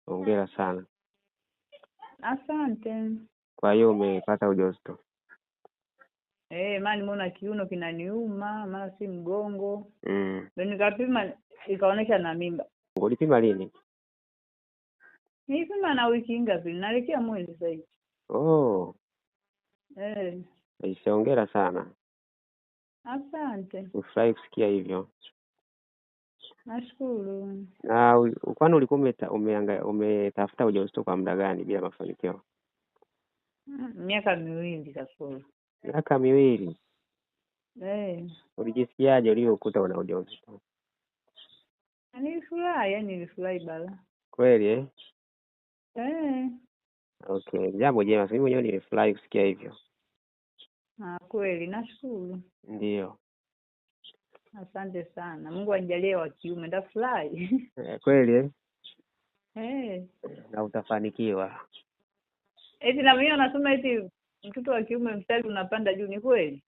Hongera sana. Asante. Kwa hiyo umepata ujauzito? Maana nimeona kiuno kinaniuma, maana si mgongo. Ndio nikapima ikaonesha na mimba. Ulipima lini? Nilipima na wiki ngapi? Naelekea mwezi sasa hivi. Oh. Hongera sana. Asante. Ufurahi kusikia hivyo. Nashukuru. Na kwani ulikuwa umetafuta ujauzito kwa muda gani bila mafanikio? Miaka 2 sasa. Miaka 2? Ulijisikiaje uliokuta una ujauzito? Nilifurahi bala. Kweli Okay, jambo jema. Mimi mwenyewe nimefurahi kusikia hivyo. Kweli nashukuru. Ndio. Asante sana. Mungu anijalie wa kiume, ndafurahi. Kweli na utafanikiwa. Na mimi nasema mtoto wa kiume mstari unapanda juu, ni kweli?